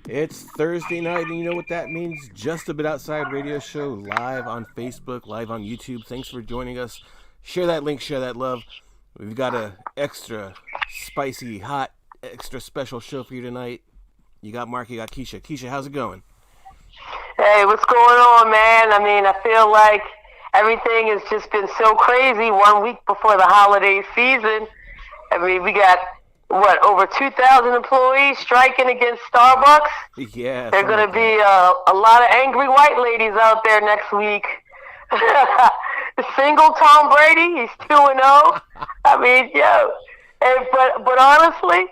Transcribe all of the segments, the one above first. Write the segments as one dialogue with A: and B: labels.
A: It's Thursday night, and you know what that means. Just a Bit Outside radio show, live on Facebook, live on YouTube. Thanks for joining us. Share that link, share that love. We've got a extra spicy, hot, extra special show for you tonight. You got Mark, you got Keisha. Keisha, how's it going?
B: Hey, what's going on, man? I mean, I feel like everything has just been so crazy 1 week before the holiday season. I mean, we got, over 2,000 employees striking against Starbucks?
A: Yeah.
B: There are going to be a lot of angry white ladies out there next week. Single Tom Brady, he's 2-0. I mean, but honestly,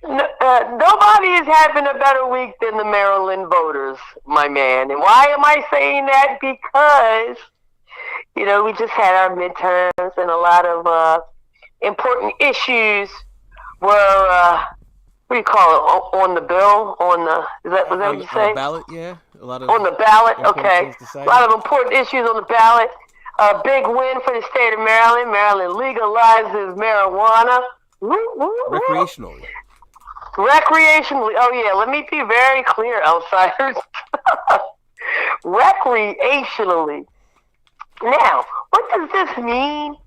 B: nobody is having a better week than the Maryland voters, my man. And why am I saying that? Because, we just had our midterms, and a lot of important issues were, what do you call it, on the bill, was that what you say?
A: On the ballot, yeah.
B: On the ballot, okay. A lot of important issues on the ballot. A big win for the state of Maryland. Maryland legalizes marijuana.
A: Recreationally.
B: Oh, yeah, let me be very clear, outsiders. Recreationally. Now, what does this mean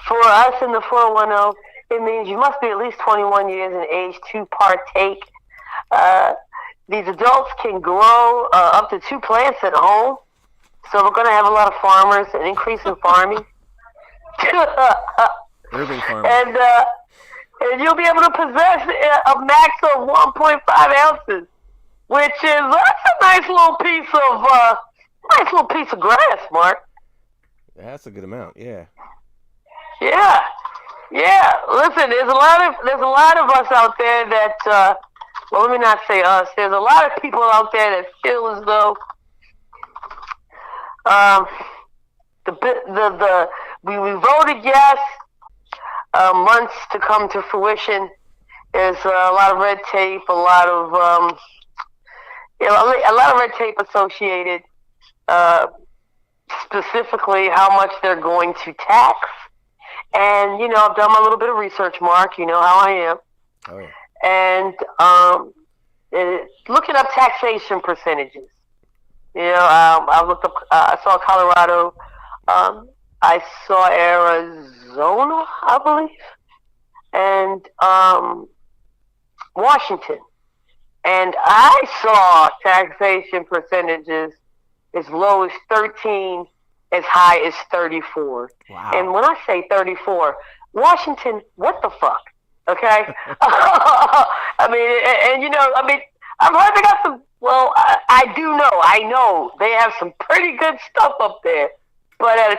B: for us in the 410? It means you must be at least 21 years in age to partake. These adults can grow up to 2 plants at home. So we're going to have a lot of farmers, an increase in farming.
A: Urban farming.
B: And you'll be able to possess a max of 1.5 ounces, which is that's a nice little piece of grass, Mark.
A: That's a good amount, yeah.
B: Yeah. Listen, there's a lot of us out there that. Well, let me not say us. There's a lot of people out there that feel as though we voted yes. Months to come to fruition. There's a lot of red tape, a lot of red tape associated. Specifically, how much they're going to tax. And I've done my little bit of research, Mark. You know how I am.
A: Oh yeah.
B: And looking up taxation percentages. I looked up. I saw Colorado. I saw Arizona, I believe, and Washington. And I saw taxation percentages as low as 13, as high as 34.
A: Wow.
B: And when I say 34, Washington, what the fuck? Okay? I've heard they got Well, I do know. I know they have some pretty good stuff up there, but at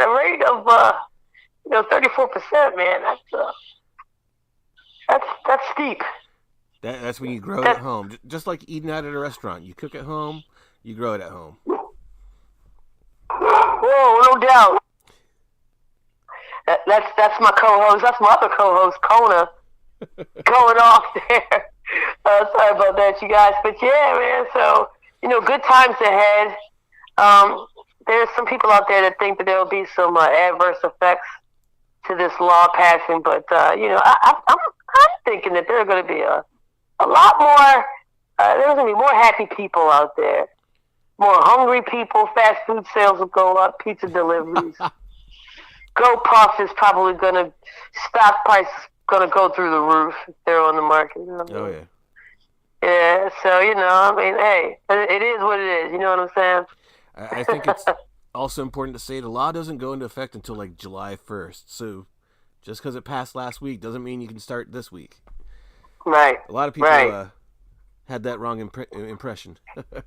B: a rate of 34%, man, that's steep.
A: That's when you grow it at
B: That's
A: home, just like eating out at a restaurant. You cook at home, you grow it at home.
B: whoa, no doubt. That's my co-host. That's my other co-host, Kona, going off there. Sorry about that, you guys. But yeah, man. So good times ahead. There's some people out there that think that there will be some adverse effects to this law passing, but I'm thinking that there are going to be a lot more. There's going to be more happy people out there, more hungry people. Fast food sales will go up. Pizza deliveries. GoPuff is probably going to stock price going to go through the roof if they're on the market.
A: Oh yeah.
B: Yeah, so I mean, hey, it is what it is. You know what I'm saying?
A: I think it's also important to say the law doesn't go into effect until like July 1st. So just because it passed last week doesn't mean you can start this week.
B: Right.
A: A lot of people
B: right.
A: had that wrong impression.
B: Yeah,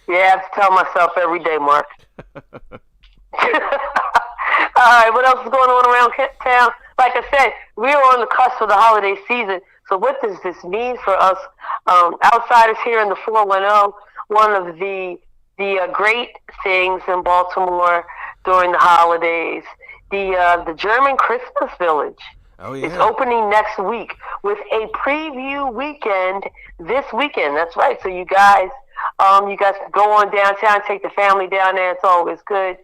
B: I have to tell myself every day, Mark. All right, what else is going on around town? Like I said, we are on the cusp of the holiday season. So what does this mean for us outsiders here in the 410? One of the great things in Baltimore during the holidays, the German Christmas Village is opening next week with a preview weekend this weekend. That's right. So you guys can go on downtown, take the family down there. It's always good.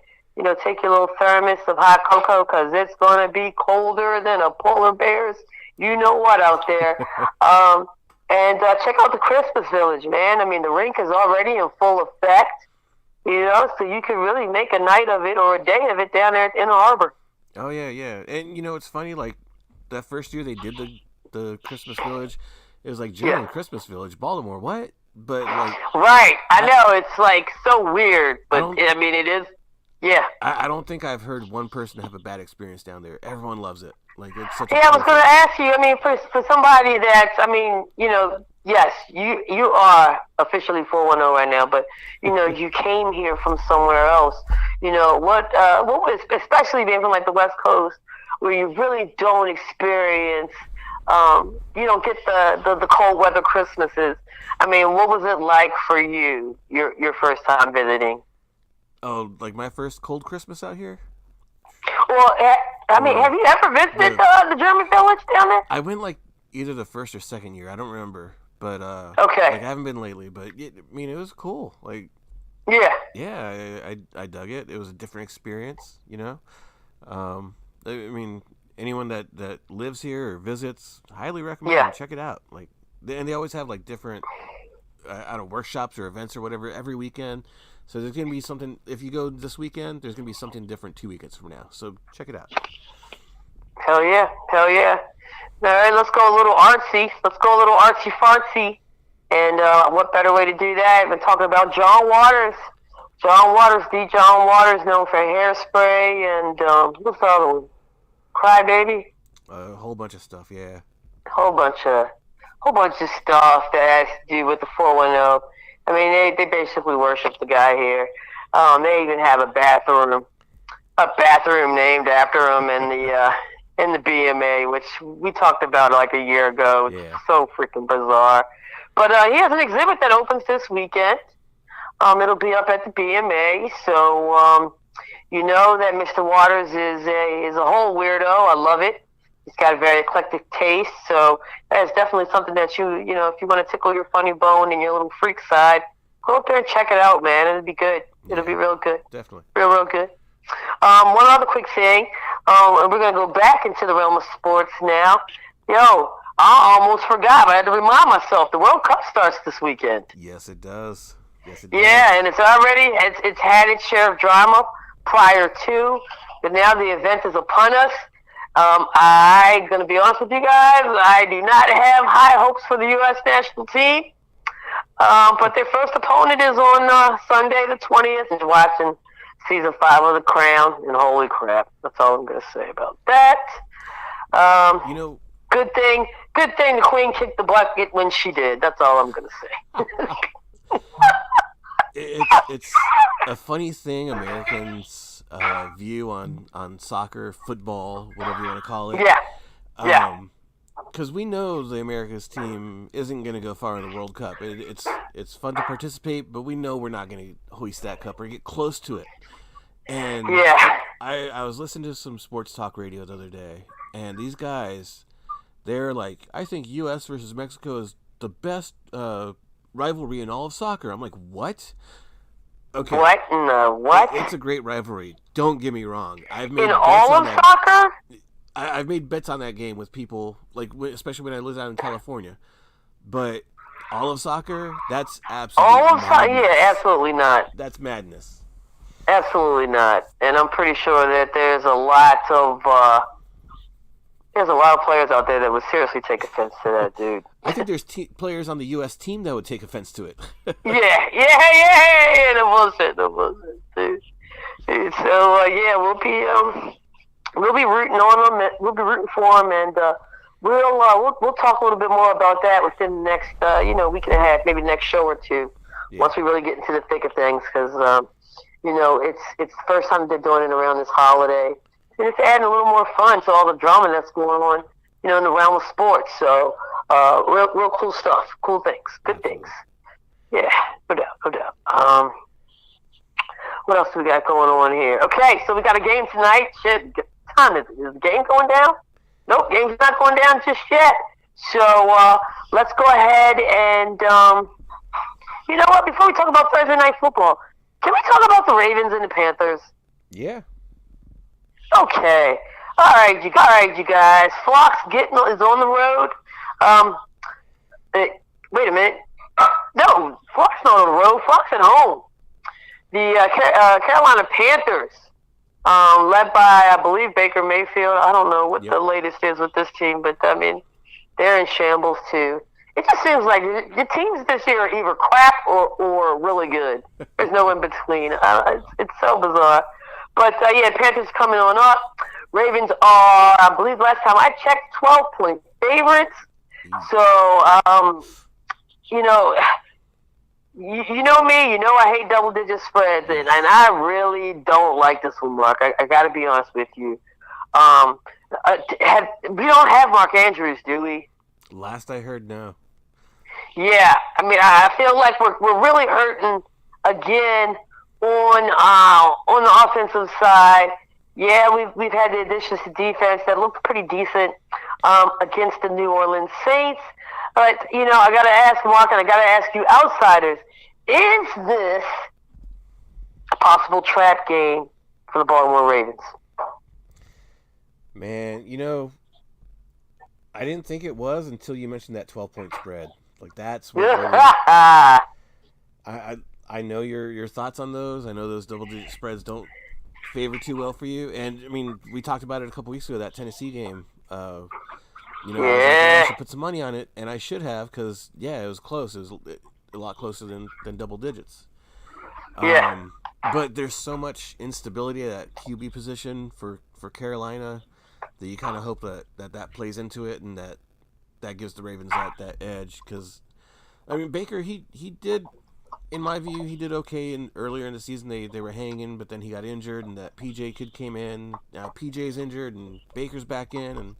B: Take your little thermos of hot cocoa because it's going to be colder than a polar bear's. You know what out there. And check out the Christmas Village, man. I mean, the rink is already in full effect, so you can really make a night of it or a day of it down there in the harbor.
A: Oh, yeah, yeah. And, it's funny, like, that first year they did the Christmas Village, it was like German Christmas Village, Baltimore. What? But, like...
B: Right. I know. It's, like, so weird. But, I mean, it is... Yeah.
A: I don't think I've heard one person have a bad experience down there. Everyone loves it. Like it's such.
B: I was going to ask you. I mean, for somebody that's, I mean, yes, you are officially 410 right now, but you came here from somewhere else. What was, especially being from like the West Coast, where you really don't experience, you don't get the cold weather Christmases. I mean, what was it like for you your first time visiting?
A: Oh, like my first cold Christmas out here?
B: Well, I mean, have you ever visited the German Village down there?
A: I went like either the first or second year. I don't remember, but
B: okay.
A: Like I haven't been lately. But I mean, it was cool. Like, yeah, I dug it. It was a different experience. I mean, anyone that lives here or visits, highly recommend. Check it out. Like, and they always have like different, workshops or events or whatever every weekend. So there's going to be something, if you go this weekend, there's going to be something different 2 weekends from now. So check it out.
B: Hell yeah. All right, let's go a little artsy. Let's go a little artsy-fartsy. And what better way to do that than talking about John Waters. John Waters, known for Hairspray and what's the other one? Crybaby?
A: A whole bunch of stuff, yeah.
B: Whole bunch of stuff that has to do with the 410. I mean, they basically worship the guy here. They even have a bathroom named after him in the BMA, which we talked about like a year ago. It's so freaking bizarre. But he has an exhibit that opens this weekend. It'll be up at the BMA, so you know that Mr. Waters is a whole weirdo. I love it. He's got a very eclectic taste, so that is definitely something that if you want to tickle your funny bone and your little freak side, go up there and check it out, man. It'll be good. It'll be real good.
A: Definitely.
B: Real good. One other quick thing, and we're going to go back into the realm of sports now. Yo, I almost forgot. I had to remind myself. The World Cup starts this weekend.
A: Yes, it does.
B: Yeah, and it's had its share of drama prior to, but now the event is upon us. I'm going to be honest with you guys. I do not have high hopes for the U.S. national team. But their first opponent is on Sunday the 20th, and watching season 5 of The Crown. And holy crap, that's all I'm going to say about that. Good thing the Queen kicked the bucket when she did. That's all I'm gonna say.
A: It's a funny thing Americans view on soccer, football, whatever you want to call it.
B: Yeah.
A: Because we know the America's team isn't going to go far in the World Cup. It's fun to participate, but we know we're not going to hoist that cup or get close to it. And I was listening to some sports talk radio the other day, and these guys, they're like, I think U.S. versus Mexico is the best rivalry in all of soccer. I'm like, what? Okay.
B: What in the what?
A: It's a great rivalry. Don't get me wrong. I've made
B: in
A: bets
B: all
A: on
B: of
A: that.
B: soccer?
A: I've made bets on that game with people, like especially when I lived out in California. But all of soccer, that's absolutely
B: All of soccer?
A: madness.
B: Yeah, absolutely not.
A: That's madness.
B: Absolutely not. And I'm pretty sure that there's a lot of players out there that would seriously take offense to that, dude.
A: I think there's players on the U.S. team that would take offense to it.
B: Yeah. No bullshit, dude. So we'll be rooting on them. We'll be rooting for them, and we'll talk a little bit more about that within the next week and a half, maybe next show or two, once we really get into the thick of things, because it's the first time they're doing it around this holiday. And it's adding a little more fun to all the drama that's going on, in the realm of sports. So, real cool stuff, cool things, good things. Yeah, no doubt. What else do we got going on here? Okay, so we got a game tonight. Shit, time is the game going down? Nope, game's not going down just yet. So, let's go ahead and, you know what? Before we talk about Thursday Night Football, can we talk about the Ravens and the Panthers?
A: Yeah.
B: Okay. All right, you guys. Flock's is on the road. Wait a minute. No, Flock's not on the road. Flock's at home. The Carolina Panthers, led by, I believe, Baker Mayfield. I don't know what the latest is with this team, but, I mean, they're in shambles, too. It just seems like the teams this year are either crap or really good. There's no in between. It's so bizarre. But, Panthers coming on up. Ravens are, I believe last time I checked, 12-point favorites. So, you know me. You know I hate double-digit spreads, and I really don't like this one, Mark. I got to be honest with you. We don't have Mark Andrews, do we?
A: Last I heard, no.
B: Yeah, I mean, I feel like we're really hurting again on the offensive side. Yeah, we've had the additions to defense that looked pretty decent against the New Orleans Saints. But, I got to ask Mark, and I got to ask you outsiders, is this a possible trap game for the Baltimore Ravens?
A: Man, I didn't think it was until you mentioned that 12-point spread. Like, that's what I know your thoughts on those. I know those double-digit spreads don't favor too well for you. And, I mean, we talked about it a couple weeks ago, that Tennessee game. I should put some money on it, and I should have because, it was close. It was a lot closer than double digits. But there's so much instability at that QB position for Carolina that you kind of hope that plays into it and that gives the Ravens that edge. Because, I mean, Baker, he did, in my view, he did okay earlier in the season. They were hanging, but then he got injured, and that PJ kid came in. Now PJ's injured, and Baker's back in, and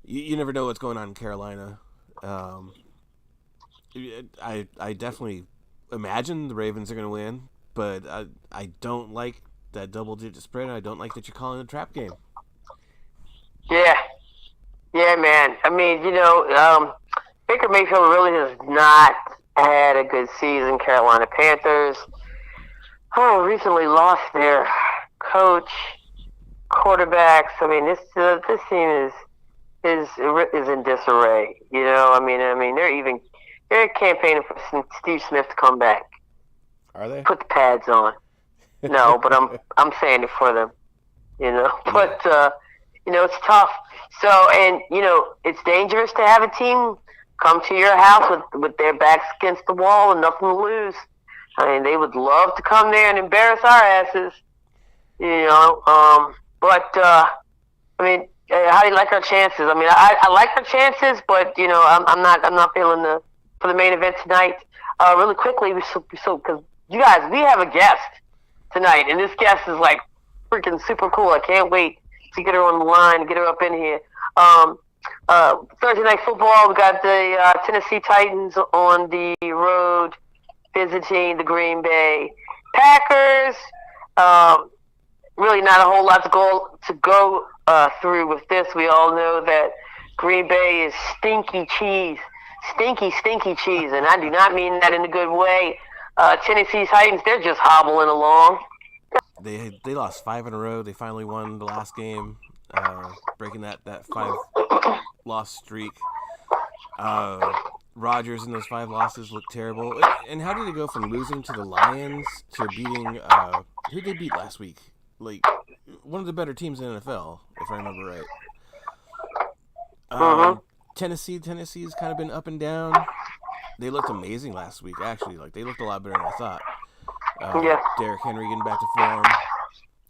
A: you never know what's going on in Carolina. I definitely imagine the Ravens are going to win, but I don't like that double-digit spread, and I don't like that you're calling it a trap game.
B: Yeah, man. I mean, Baker Mayfield really has not had a good season. Carolina Panthers, recently lost their coach, quarterbacks. I mean, this team is in disarray. I mean, they're campaigning for Steve Smith to come back.
A: Are they?
B: Put the pads on. No, but I'm saying it for them. But it's tough. So, and it's dangerous to have a team come to your house with their backs against the wall and nothing to lose. I mean, they would love to come there and embarrass our asses. But I mean, How do you like our chances? I mean, I like our chances, but I'm not feeling for the main event tonight. Really quickly, so because you guys, we have a guest tonight, and this guest is like freaking super cool. I can't wait to get her on the line, get her up in here. Thursday night football, we got the Tennessee Titans on the road visiting the Green Bay Packers. Really not a whole lot to go through with this. We all know that Green Bay is stinky cheese, stinky cheese, and I do not mean that in a good way. Tennessee Titans, they're just hobbling along.
A: They lost 5 in a row. They finally won the last game, breaking that 5-loss streak. Rodgers in those 5 losses looked terrible. And how did it go from losing to the Lions to beating who did they beat last week? Like one of the better teams in the NFL, if I remember right. Tennessee's kind of been up and down. They looked amazing last week, actually. Like they looked a lot better than I thought. Derrick Henry getting back to form.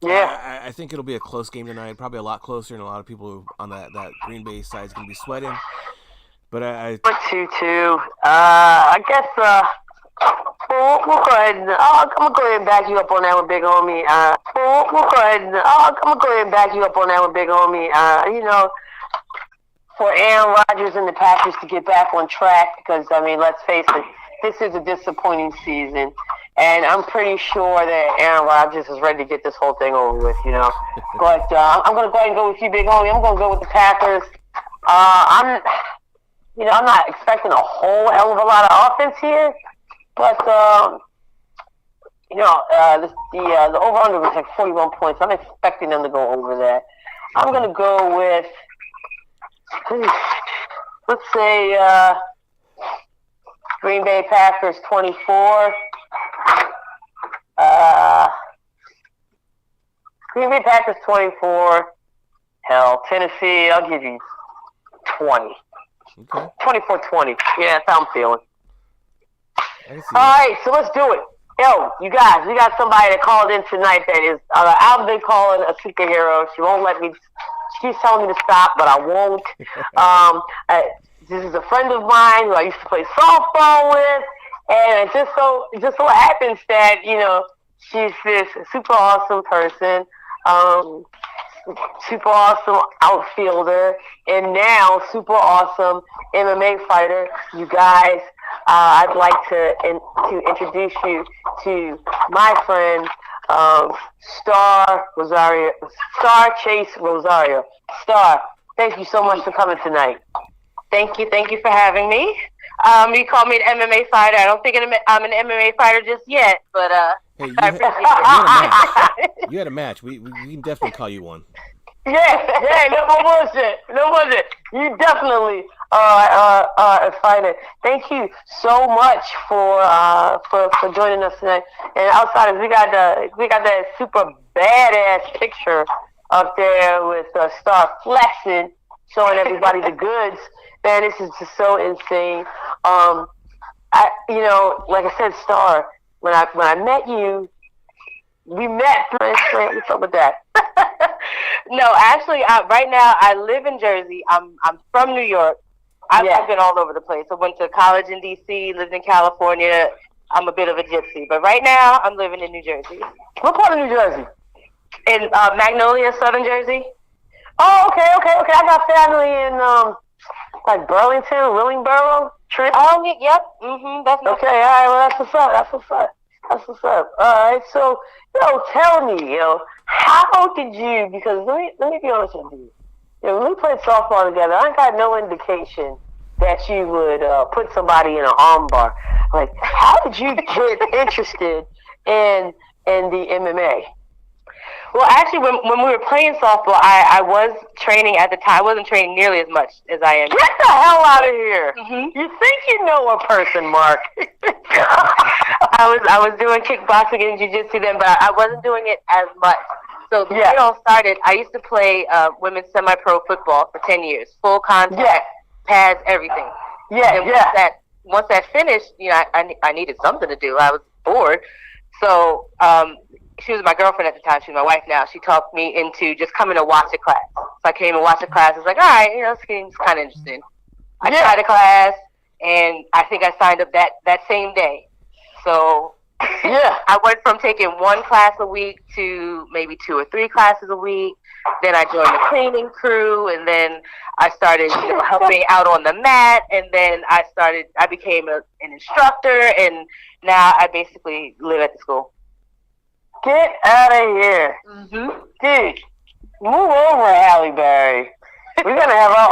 B: Yeah,
A: I think it'll be a close game tonight. Probably a lot closer, and a lot of people on that Green Bay side is going to be sweating. But I
B: 2-2. I guess we'll go ahead and I'm gonna go ahead and back you up on that one, big homie. We'll go ahead and I'm gonna go ahead and back you up on that one, big homie. For Aaron Rodgers and the Packers to get back on track, because I mean, let's face it, this is a disappointing season, and I'm pretty sure that Aaron Rodgers is ready to get this whole thing over with, But I'm gonna go ahead and go with you, big homie. I'm gonna go with the Packers. I'm not expecting a whole hell of a lot of offense here, but the over-under was like 41 points. I'm expecting them to go over that. I'm going to go with, let's say, Green Bay Packers 24. Green Bay Packers 24. Hell, Tennessee, I'll give you 20.
A: Okay.
B: 24-20. Yeah, that's how I'm feeling. All right, so let's do it. Yo, you guys, we got somebody that called in tonight that is, I've been calling a superhero. She won't let me, she keeps telling me to stop, but I won't. This is a friend of mine who I used to play softball with, and it just so happens that, she's this super awesome person. Super awesome outfielder, and now super awesome MMA fighter. You guys, I'd like to introduce you to my friend, Star Chase Rosario. Star, thank you so much for coming tonight.
C: Thank you for having me. You call me an MMA fighter. I don't think I'm an MMA fighter just yet, but
A: hey, you had a match. We can definitely call you one.
B: Yeah, no bullshit. You definitely are a fighter. Thank you so much for joining us tonight. And outsiders, we got that super badass picture up there with Star flexing, showing everybody the goods. Man, this is just so insane. Like I said, Star, when I met you, we met. What's up with that?
C: No, actually, right now I live in Jersey. I'm from New York. I've been all over the place. I went to college in D.C., lived in California. I'm a bit of a gypsy, but right now I'm living in New Jersey.
B: What part of New Jersey?
C: In Magnolia, Southern Jersey.
B: Oh, okay. I got family in like Burlington, Willingboro, Trenton.
C: Oh, yep. That's
B: okay. All right. Well, that's what's up. All right. So, tell me, how did you? Because let me be honest with you. When we played softball together, I got no indication that you would put somebody in an armbar. Like, how did you get interested in the MMA?
C: Well, actually, when we were playing softball, I was training at the time. I wasn't training nearly as much as I am.
B: Get the hell out of here! Mm-hmm. You think you know a person, Mark?
C: I was doing kickboxing and jiu-jitsu then, but I wasn't doing it as much. So it all started. I used to play women's semi-pro football for 10 years, full contact, pads, everything. Once that finished, I needed something to do. I was bored, so she was my girlfriend at the time. She's my wife now. She talked me into just coming to watch a class. So I came and watched a class. I was like, all right, this seems kind of interesting. I tried a class, and I think I signed up that same day. So I went from taking one class a week to maybe 2 or 3 classes a week. Then I joined the cleaning crew, and then I started helping out on the mat, and then I became an instructor, and now I basically live at the school.
B: Get out of here.
C: Mm-hmm.
B: Dude, move over, Halle Berry. We're gonna have our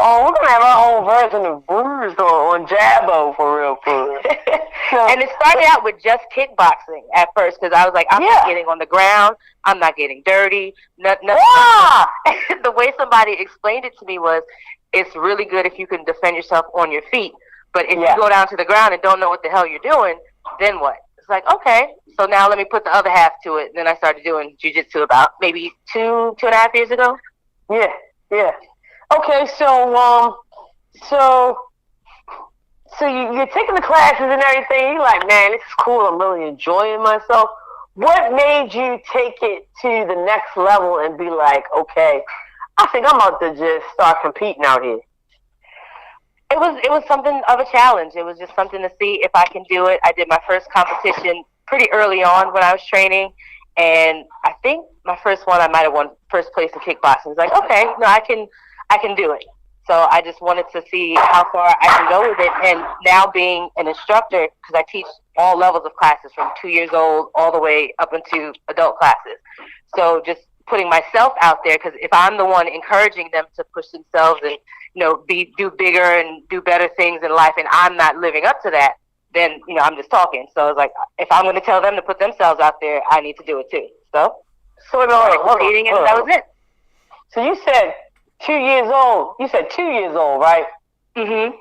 B: own version of Bruised on Jabo for real.
C: And it started out with just kickboxing at first, because I was like, I'm not getting on the ground, I'm not getting dirty, nothing. The way somebody explained it to me was, it's really good if you can defend yourself on your feet, but if you go down to the ground and don't know what the hell you're doing, then what? It's like, okay, so now let me put the other half to it. And then I started doing jiu-jitsu about maybe 2.5 years ago.
B: Yeah. Okay, so you're taking the classes and everything. You're like, man, this is cool. I'm really enjoying myself. What made you take it to the next level and be like, okay, I think I'm about to just start competing out here?
C: It was something of a challenge. It was just something to see if I can do it. I did my first competition pretty early on when I was training, and I think my first one I might have won first place in kickboxing. It's like, okay, no, I can do it. So I just wanted to see how far I can go with it. And now being an instructor, because I teach all levels of classes from 2 years old all the way up into adult classes. So just putting myself out there, because if I'm the one encouraging them to push themselves and do bigger and do better things in life, and I'm not living up to that, then I'm just talking. So it's like, if I'm going to tell them to put themselves out there, I need to do it too. So competing, and that was it.
B: So you said 2 years old. You said 2 years old, right?
C: Mm-hmm.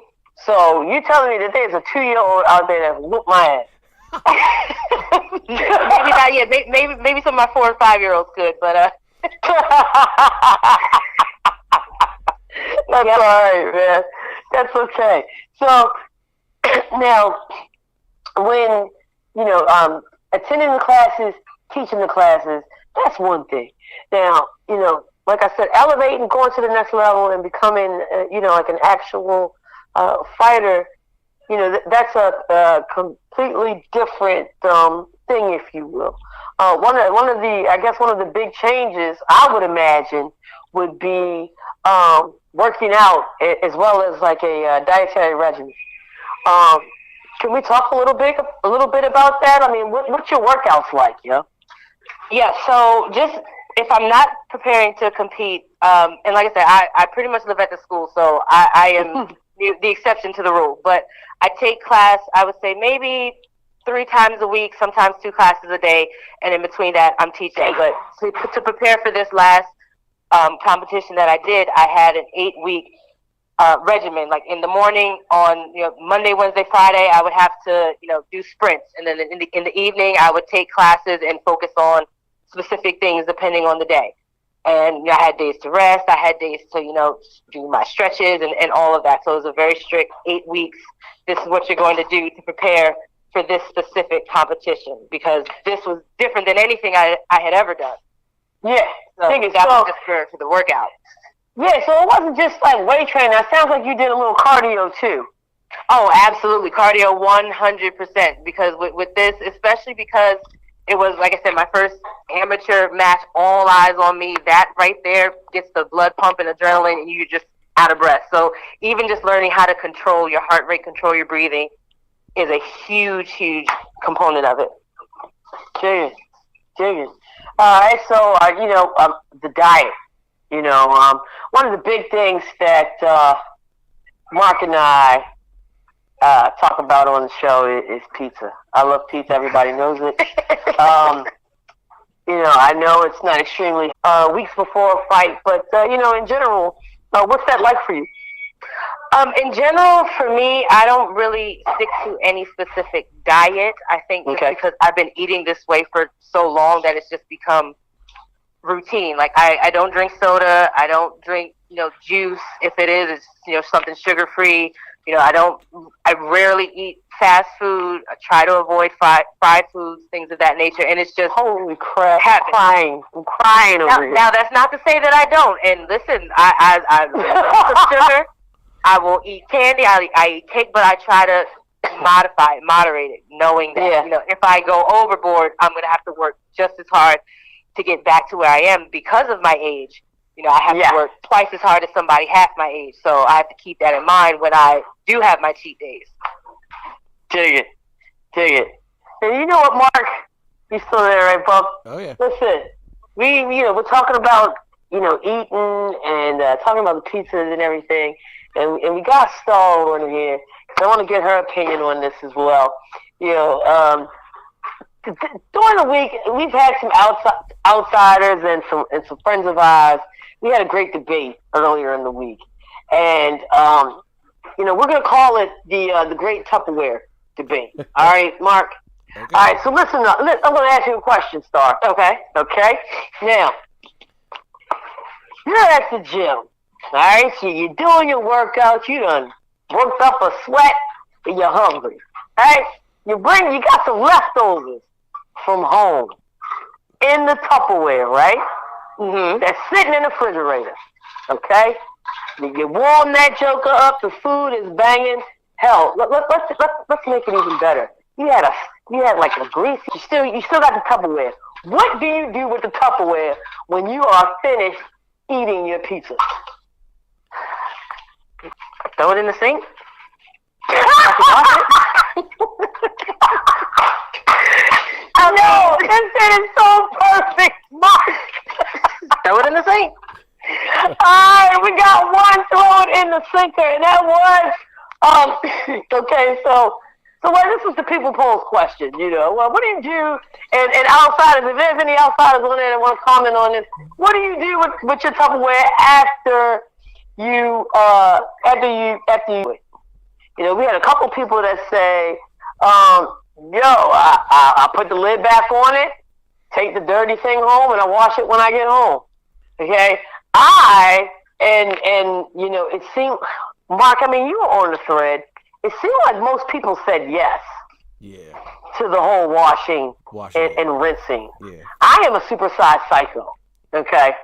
B: So you're telling me that there's a 2-year-old out there that whooped my ass?
C: Maybe not yet. Maybe some of my 4 and 5-year-olds could, but
B: that's all right, man. That's okay. So now, when attending the classes, teaching the classes, that's one thing. Now, like I said, elevating, going to the next level, and becoming, like an actual fighter. That's a completely different thing, if you will. One of the big changes I would imagine would be working out as well as like a dietary regimen. Can we talk a little bit about that? I mean, what's your workouts like, yo?
C: Yeah. So just if I'm not preparing to compete, and like I said, I pretty much live at the school, so I am the exception to the rule. But I take class, I would say maybe 3 times a week, sometimes 2 classes a day, and in between that, I'm teaching. But to prepare for this last competition that I did, I had an 8-week regimen. Like in the morning, on Monday, Wednesday, Friday, I would have to do sprints, and then in the evening, I would take classes and focus on specific things depending on the day. And I had days to rest. I had days to do my stretches and all of that. So it was a very strict 8 weeks. This is what you're going to do to prepare for this specific competition, because this was different than anything I had ever done.
B: Yeah,
C: so that was just for the workout.
B: Yeah, so it wasn't just like weight training. It sounds like you did a little cardio too.
C: Oh, absolutely, cardio 100%. Because with this, especially because it was, like I said, my first amateur match, all eyes on me. That right there gets the blood pumping, adrenaline, and you're just out of breath. So even just learning how to control your heart rate, control your breathing, is a huge, huge component of it.
B: Jigging. All right, so the diet. One of the big things that Mark and I talk about on the show is pizza. I love pizza. Everybody knows it. I know it's not extremely weeks before a fight, but in general, what's that like for you?
C: In general, for me, I don't really stick to any specific diet. I think just because I've been eating this way for so long that it's just become routine. Like I don't drink soda. I don't drink juice. If it is, it's something sugar free. I rarely eat fast food. I try to avoid fried foods, things of that nature. And it's just,
B: holy crap, I'm crying
C: now,
B: over here.
C: Now, that's not to say that I don't. And listen, I love sugar. I will eat candy. I eat cake, but I try to moderate it, knowing that, if I go overboard, I'm going to have to work just as hard to get back to where I am because of my age. I have to work twice as hard as somebody half my age. So I have to keep that in mind when I do have my cheat days.
B: Dig it. And you know what, Mark? You still there, right, Bub?
A: Oh, yeah.
B: Listen, we're talking about, eating and talking about the pizzas and everything. And we got Star on here, because I want to get her opinion on this as well. During the week, we've had some outsiders and some friends of ours. We had a great debate earlier in the week, and we're going to call it the Great Tupperware Debate. All right, Mark.
A: Okay.
B: All right. So listen, I'm going to ask you a question, Star. Okay. Now, you're at the gym. All right. So you're doing your workout. You done worked up a sweat, and you're hungry. All right. You got some leftovers from home in the Tupperware, right? Mm-hmm. That's sitting in the refrigerator. Okay? You warm that joker up. The food is banging. Hell, let's make it even better. You had like a greasy. You still got the Tupperware. What do you do with the Tupperware when you are finished eating your pizza?
C: Throw it in the sink.
B: No, this is so perfect, Mark.
C: Throw it in the sink.
B: All right, we got one, throw it in the sinker, and that was okay. So this was the people polls question. Well, what do you do? And outsiders, if there's any outsiders on there that want to comment on this, what do you do with your Tupperware after you we had a couple people that say, I put the lid back on it, take the dirty thing home, and I wash it when I get home. Okay? It seemed, Mark, you were on the thread. It seemed like most people said yes.
A: Yeah.
B: To the whole washing and rinsing.
A: Yeah.
B: I am a supersized psycho. Okay?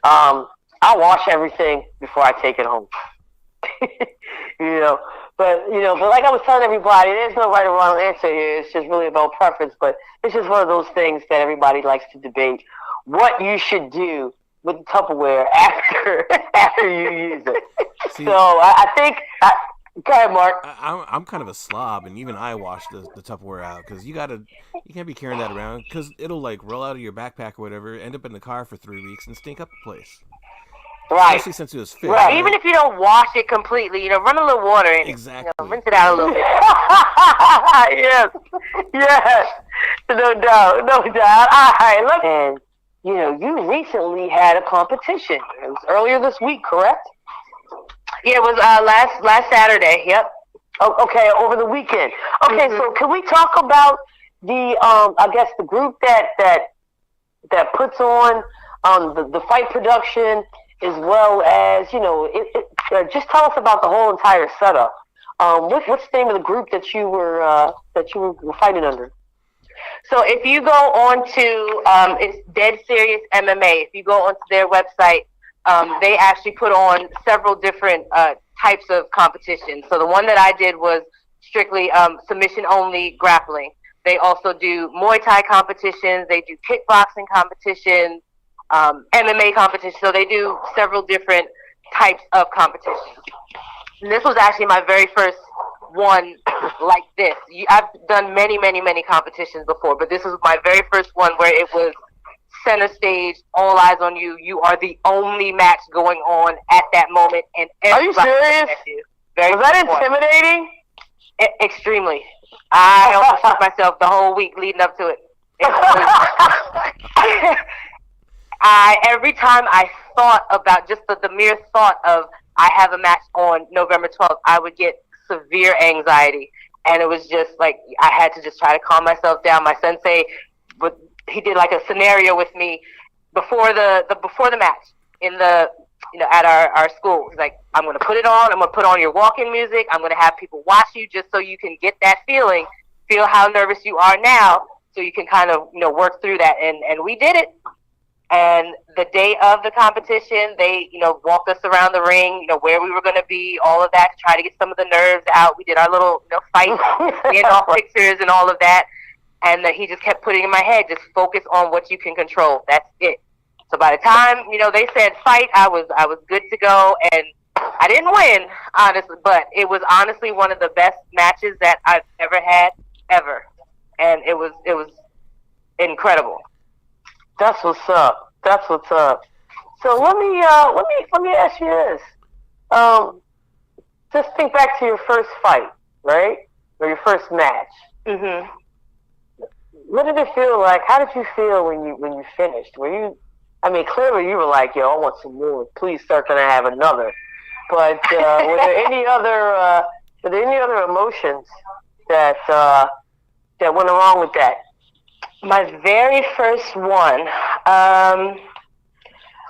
B: I wash everything before I take it home. But like I was telling everybody, there's no right or wrong answer here. It's just really about preference. But it's just one of those things that everybody likes to debate what you should do with the Tupperware after you use it.
A: See,
B: so I think. Go ahead, Mark.
A: I'm kind of a slob, and even I wash the Tupperware out because you can't be carrying that around because it'll like roll out of your backpack or whatever, end up in the car for 3 weeks, and stink up the place.
B: Right.
A: Especially since it was fish.
B: Right.
C: Even if you don't wash it completely, run a little water in it.
A: Exactly.
C: Rinse it out a little bit.
B: Yes. No doubt. All right. Look. And you recently had a competition. It was earlier this week, correct?
C: Yeah, it was last Saturday. Yep.
B: Oh, okay, over the weekend. Okay, So can we talk about the the group that puts on the fight production, as well as just tell us about the whole entire setup. What's the name of the group that you were fighting under?
C: So if you go on to it's Dead Serious MMA. If you go onto their website, they actually put on several different types of competitions. So the one that I did was strictly submission-only grappling. They also do Muay Thai competitions. They do kickboxing competitions, MMA competitions. So they do several different types of competitions. And this was actually my very first one like this. I've done many, many, many competitions before, but this was my very first one where it was center stage, all eyes on you. You are the only match going on at that moment. And
B: are you serious? Was that intimidating?
C: Extremely. I almost shook myself the whole week leading up to it. Every time I thought about just the mere thought of I have a match on November 12th, I would get severe anxiety. And it was just like I had to just try to calm myself down. My sensei, he did like a scenario with me before the match in the at our school. He's like, I'm going to put it on. I'm going to put on your walk-in music. I'm going to have people watch you just so you can get that feeling, feel how nervous you are now, so you can kind of, work through that. And we did it. And the day of the competition, they, walked us around the ring, where we were going to be, all of that, to try to get some of the nerves out. We did our little, fight, handoff pictures and all of that. And he just kept putting in my head, just focus on what you can control. That's it. So by the time, they said fight, I was good to go. And I didn't win, honestly, but it was honestly one of the best matches that I've ever had, ever. And it was incredible.
B: That's what's up. That's what's up. So let me ask you this. Just think back to your first fight, right? Or your first match.
C: Mhm.
B: What did it feel like? How did you feel when you finished? Were you? I mean, clearly you were like, "Yo, I want some more. Please, sir, can I have another?" But were there any other emotions that went along with that?
C: My very first one, I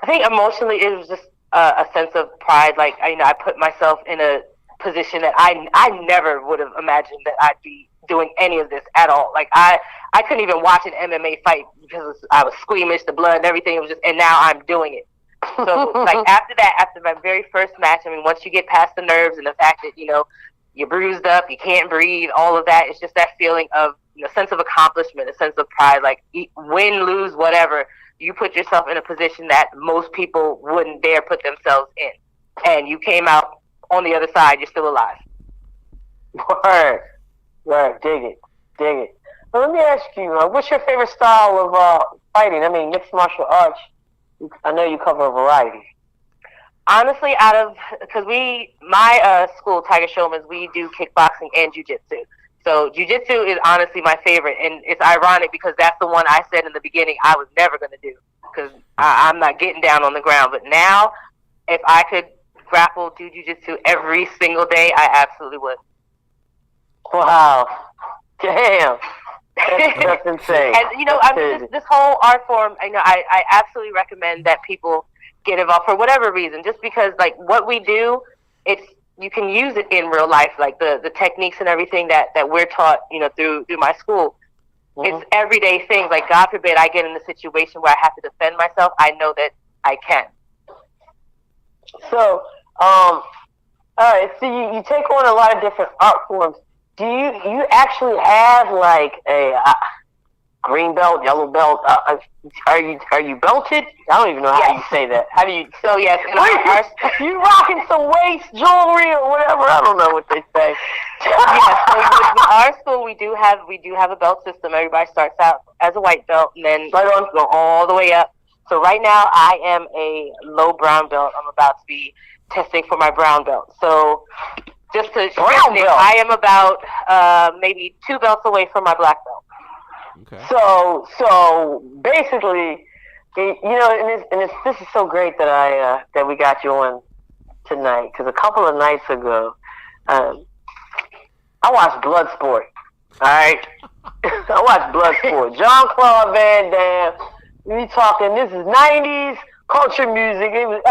C: think emotionally it was just a sense of pride. Like, I put myself in a position that I never would have imagined that I'd be doing any of this at all. Like, I couldn't even watch an MMA fight because I was squeamish, the blood and everything. It was just, and now I'm doing it. So, like, after my very first match, I mean, once you get past the nerves and the fact that, you're bruised up, you can't breathe, all of that, it's just that feeling of, a sense of accomplishment, a sense of pride, like win, lose, whatever. You put yourself in a position that most people wouldn't dare put themselves in. And you came out on the other side, you're still alive.
B: Right, dig it. Well, let me ask you, what's your favorite style of fighting? I mean, mixed martial arts, I know you cover a variety.
C: Honestly, because my school, Tiger Showman's, we do kickboxing and jiu-jitsu. So jiu-jitsu is honestly my favorite, and it's ironic because that's the one I said in the beginning I was never going to do because I'm not getting down on the ground. But now, if I could grapple, do jiu-jitsu every single day, I absolutely would.
B: Wow. Damn. That's insane.
C: And, this whole art form, I absolutely recommend that people get involved for whatever reason, just because, like, what we do, you can use it in real life, like the techniques and everything that we're taught, through my school. Mm-hmm. It's everyday things. Like, God forbid I get in a situation where I have to defend myself. I know that I can.
B: So, all right. So you take on a lot of different art forms. Do you actually have like a green belt, yellow belt? Are you belted? I don't even know how you say that. How do you?
C: So yes,
B: you rocking some waist jewelry or whatever? I don't know what they say.
C: Yeah, so with our school we do have a belt system. Everybody starts out as a white belt and then go all the way up. So right now I am a low brown belt. I'm about to be testing for my brown belt. So just to brown belt, I am about maybe 2 belts away from my black belt.
A: Okay.
B: So basically, this is so great that that we got you on tonight, because a couple of nights ago, I watched Bloodsport. All right, I watched Bloodsport. Jean-Claude Van Damme. We talking. This is '90s culture music. It was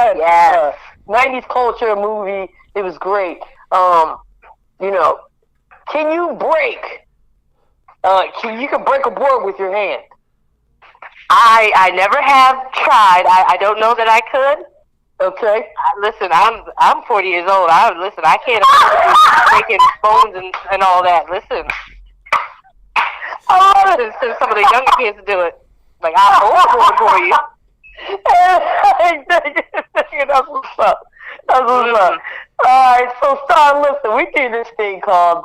B: 90s culture movie. It was great. Can you break? You can break a board with your hand.
C: I never have tried. I don't know that I could.
B: Okay.
C: Listen, I'm 40 years old. I can't afford breaking bones and all that. Listen, I love it. Send some of the younger kids to do it. Like, I'll hold it for you.
B: That's what's up. All right, so Star, listen, we do this thing called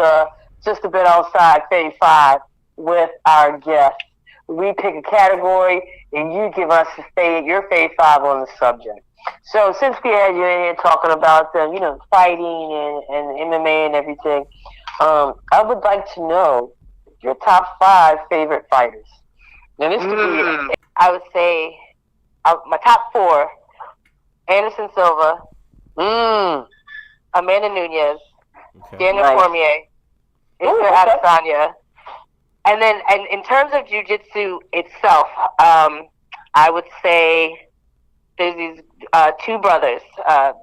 B: Just a Bit Outside Fave 5 with our guests. We pick a category, and you give us your Fave 5 on the subject. So since we had you in here talking about fighting and MMA and everything, I would like to know your top 5 favorite fighters. Now this could be,
C: I would say, my top 4: Anderson Silva, Amanda Nunes, Daniel Cormier, Israel Adesanya. And then, in terms of jiu-jitsu itself, I would say there's these two brothers, the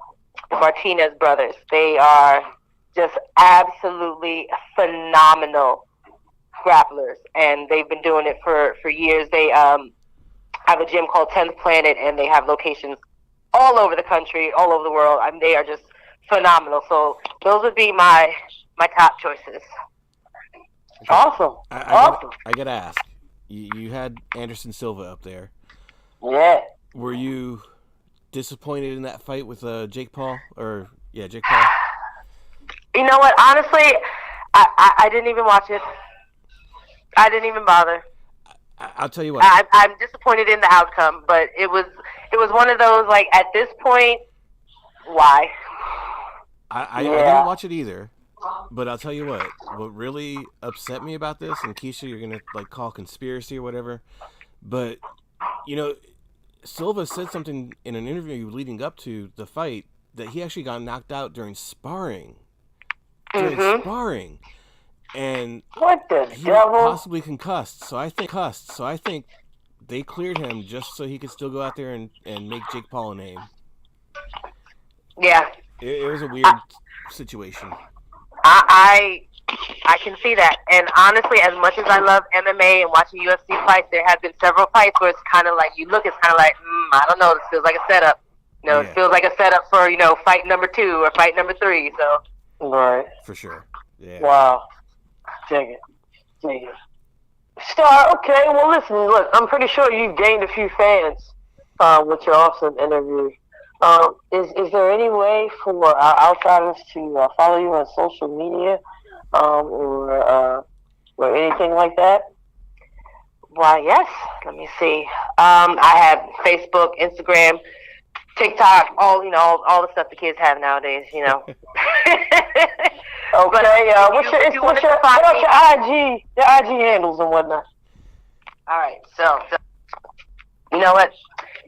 C: Martinez brothers. They are just absolutely phenomenal grapplers, and they've been doing it for years. They have a gym called 10th Planet, and they have locations all over the country, all over the world. I mean, they are just phenomenal. So those would be my top choices.
B: Awesome.
A: I gotta ask. You had Anderson Silva up there.
B: Yeah.
A: Were you disappointed in that fight with Jake Paul? Jake Paul?
C: You know what? Honestly, I didn't even watch it. I didn't even bother.
A: I'll tell you what.
C: I'm disappointed in the outcome, but it was one of those, like, at this point, why?
A: I didn't watch it either, but I'll tell you what really upset me about this, and Keisha, you're going to, like, call conspiracy or whatever, but, you know, Silva said something in an interview leading up to the fight that he actually got knocked out during sparring. And
B: what the
A: he
B: devil?
A: Possibly concussed. So I think they cleared him just so he could still go out there and make Jake Paul a name.
C: Yeah.
A: It was a weird situation.
C: I can see that. And honestly, as much as I love MMA and watching UFC fights, there have been several fights where it's kind of like, it's kind of like, I don't know, this feels like a setup. It feels like a setup for, fight number 2 or fight number 3. So.
B: Right.
A: For sure. Yeah.
B: Wow. Dig it. Star, okay, well, listen, look, I'm pretty sure you've gained a few fans with your awesome interview. Is there any way for our outsiders to follow you on social media or anything like that?
C: Why, yes. Let me see. I have Facebook, Instagram, TikTok, all the stuff the kids have nowadays,
B: Okay, what's your IG handles and whatnot?
C: All right, so you know what?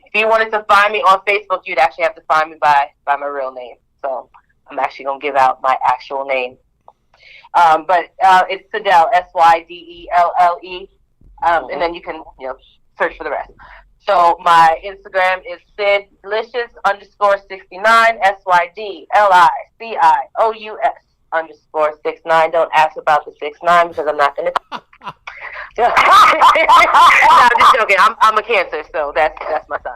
C: If you wanted to find me on Facebook, you'd actually have to find me by my real name. So I'm actually gonna give out my actual name. But it's Sydelle, Sydelle, and then you can search for the rest. So my Instagram is Sydlicious_69, SYDLICIOUS_69. Don't ask about the 69 because I'm not gonna. No, I'm just joking. I'm a Cancer, so that's my sign.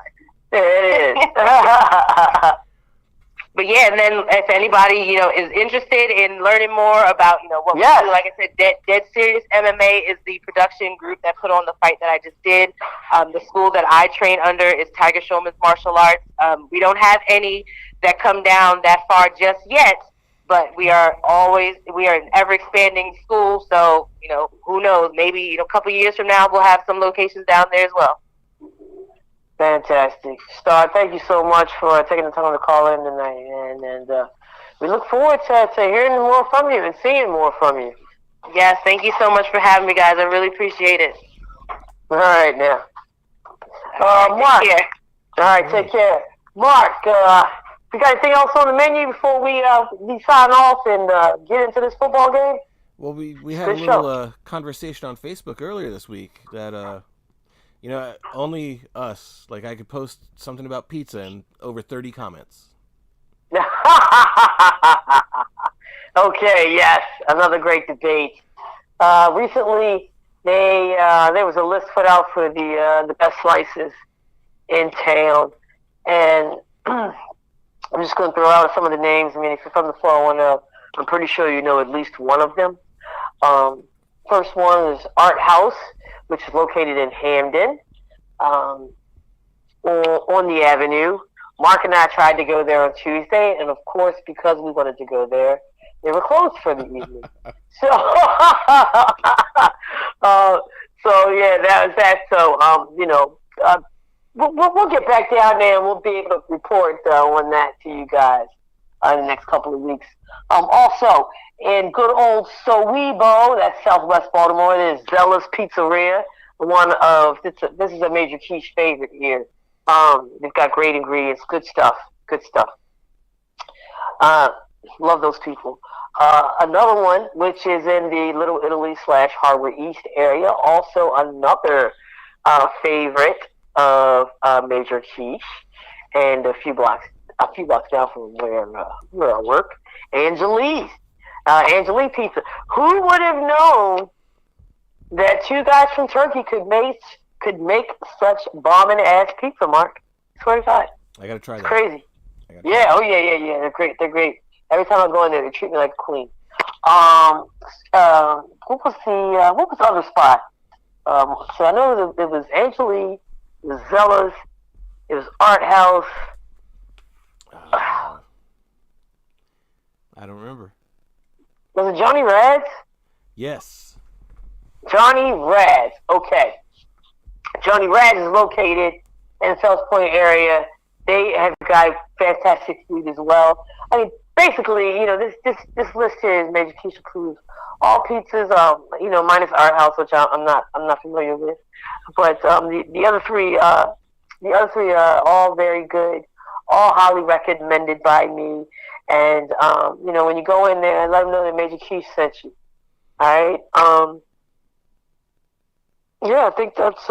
B: It is.
C: But yeah, and then if anybody is interested in learning more about what we do, like I said, Dead Serious MMA is the production group that put on the fight that I just did. The school that I train under is Tiger Showman's Martial Arts. We don't have any that come down that far just yet, but we are an ever expanding school. So who knows? Maybe a couple years from now we'll have some locations down there as well.
B: Fantastic. Star, thank you so much for taking the time to call in tonight, and we look forward to hearing more from you and seeing more from you.
C: Yes, thank you so much for having me, guys. I really appreciate it.
B: All right, now. Mark.
C: Take care.
B: All right, take care. Mark, we got anything else on the menu before we sign off and get into this football game?
A: Well, we had a little conversation on Facebook earlier this week that only us, like, I could post something about pizza and over 30 comments.
B: Okay, yes, another great debate. Recently, there was a list put out for the best slices in town, and I'm just going to throw out some of the names. I mean, if you're from the 410, I'm pretty sure you know at least one of them. First one is Art House, which is located in Hamden, on the Avenue. Mark and I tried to go there on Tuesday, and of course, because we wanted to go there, they were closed for the evening. So yeah, that was that. So we'll get back down there, and we'll be able to report on that to you guys in the next couple of weeks. Also, in good old Sowebo, that's Southwest Baltimore, there's Zella's Pizzeria. This is a Major Quiche favorite here. They've got great ingredients, good stuff. Love those people. Another one, which is in the Little Italy / Harbor East area, also another favorite of Major Quiche, and a few blocks down from where I work, Angelique's. Angelique Pizza. Who would have known that two guys from Turkey could make such bombing ass pizza, Mark? Swear to God.
A: I gotta try that.
B: It's crazy. Yeah, oh yeah. They're great. They're great. Every time I go in there, they treat me like a queen. What was the other spot? So I know it was Angelique, it was Zella's, it was Art House.
A: I don't remember.
B: Was it Johnny Rad's?
A: Yes.
B: Johnny Rad's. Okay. Johnny Rad's is located in the Fells Point area. They have got fantastic food as well. I mean, basically, this list here is Major Keisha Cruz. All pizzas, minus Art House, which I'm not familiar with. But the other three are all very good, all highly recommended by me. And when you go in there, let them know that Major Keisha sent you. All right. I think that's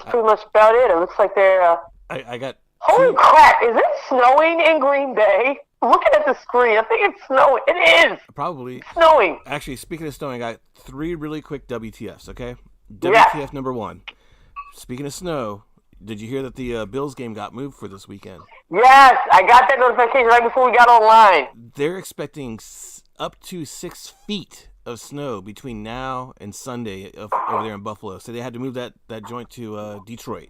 B: pretty much about it. It looks like they're.
A: I got.
B: Holy crap! Is it snowing in Green Bay? I'm looking at the screen. I think it's snowing. It is.
A: Probably.
B: It's snowing.
A: Actually, speaking of snowing, I got 3 really quick WTFs, okay?
B: Yeah.
A: WTF number 1. Speaking of snow, did you hear that the Bills game got moved for this weekend?
B: Yes, I got that notification right before we got online.
A: They're expecting up to 6 feet of snow between now and Sunday over there in Buffalo. So they had to move that joint to Detroit.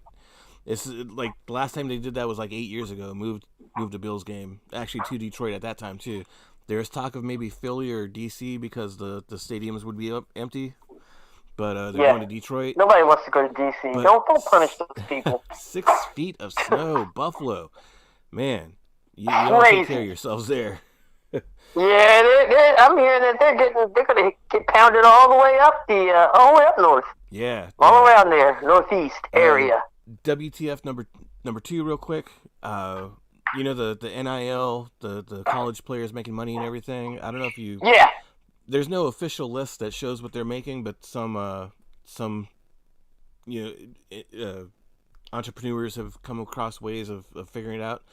A: It's like the last time they did that was like 8 years ago. Moved the Bills game actually to Detroit at that time too. There's talk of maybe Philly or DC because the stadiums would be empty. But they're going to Detroit.
B: Nobody wants to go to DC. Don't punish those people.
A: 6 feet of snow, Buffalo. Man, you all take care of yourselves there.
B: Yeah, I'm hearing that they're gonna get pounded all the way up north.
A: Yeah,
B: all around there, northeast area.
A: WTF number 2, real quick. The NIL, the college players making money and everything. I don't know if you.
B: Yeah.
A: There's no official list that shows what they're making, but some entrepreneurs have come across ways of figuring it out.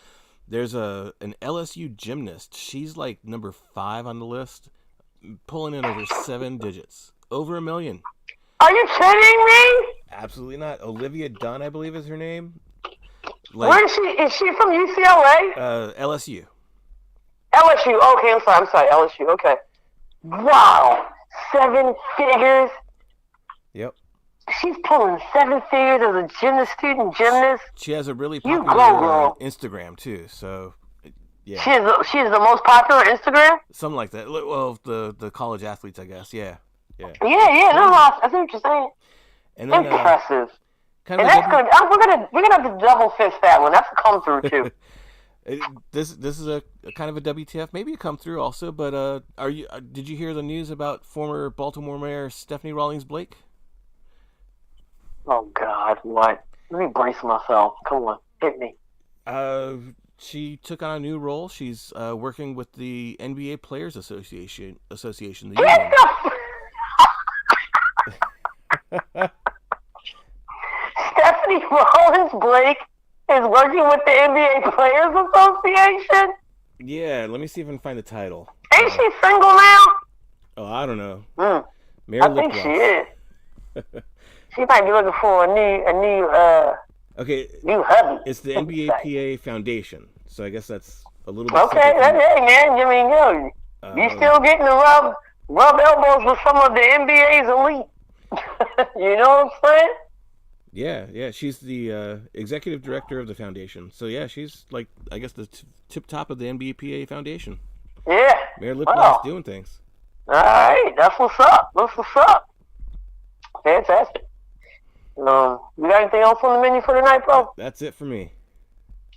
A: There's an LSU gymnast. She's like number 5 on the list, pulling in over 7 digits, over $1 million.
B: Are you kidding me?
A: Absolutely not. Olivia Dunn, I believe, is her name.
B: Where is she? Is she from UCLA?
A: LSU.
B: LSU. Okay, I'm sorry. LSU. Okay. Wow, 7 figures.
A: Yep.
B: She's pulling 7 figures as a gymnast.
A: She has a really popular Instagram too. So, yeah.
B: She is the most popular Instagram.
A: Something like that. Well, the college athletes, I guess. Yeah.
B: No, I see what you're saying.
A: And then,
B: impressive. And that's good. We're gonna have to double fist that one. That's a come through too.
A: This is a kind of a WTF, maybe a come through also. But did you hear the news about former Baltimore Mayor Stephanie Rawlings Blake?
B: Oh God, what? Let me brace myself. Come on, hit me.
A: She took on a new role. She's working with the NBA Players Association.
B: Get Stephanie Rawlings Blake is working with the NBA Players Association?
A: Yeah, let me see if I can find the title.
B: Ain't she single now?
A: Oh, I don't know.
B: I think she is. She might be looking for a new hubby.
A: It's the NBA PA Foundation, so I guess that's a little bit.
B: Okay, hey man, you still getting to rub elbows with some of the NBA's elite. You know what I'm saying?
A: Yeah, she's the executive director of the foundation. So yeah, she's like, I guess, the tip top of the NBA PA Foundation.
B: Yeah.
A: Mayor Liploff's doing things.
B: All right, that's what's up. Fantastic. You got anything else on the menu for tonight, bro?
A: That's it for me.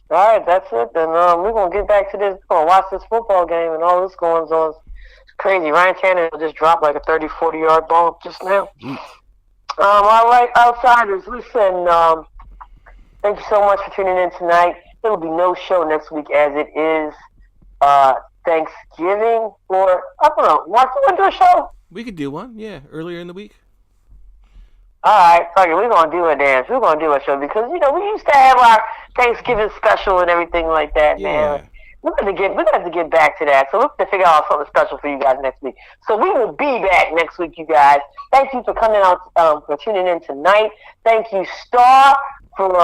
B: All right, that's it. Then we're gonna get back to this. We're gonna watch this football game and all this going on. It's crazy. Ryan Tannehill just dropped like a 30, 40-yard ball just now. All right, outsiders, listen, thank you so much for tuning in tonight. There will be no show next week as it is Thanksgiving, or, I don't know, Mark, you want to do a show?
A: We could do one, yeah, earlier in the week.
B: All right, fuck it, we're going to do a dance. We're going to do a show because, we used to have our Thanksgiving special and everything like that, man. We're going to get back to that. So we're going to figure out something special for you guys next week. So we will be back next week, you guys. Thank you for coming out, for tuning in tonight. Thank you, Star, for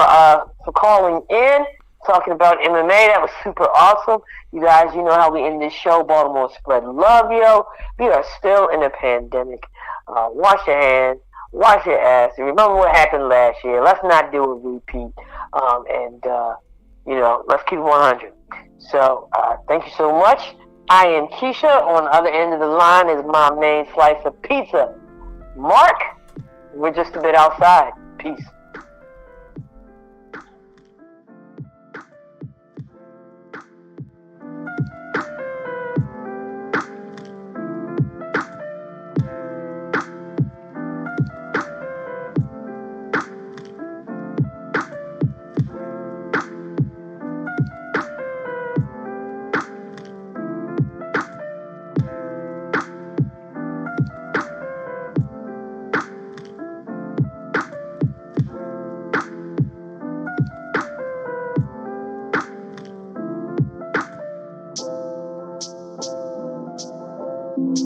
B: calling in, talking about MMA. That was super awesome. You guys, you know how we end this show. Baltimore spread love, yo. We are still in a pandemic. Wash your hands. Wash your ass. And remember what happened last year. Let's not do a repeat. Let's keep it 100. So, thank you so much. I am Keisha. On the other end of the line is my main slice of pizza, Mark. We're just a bit outside. Peace.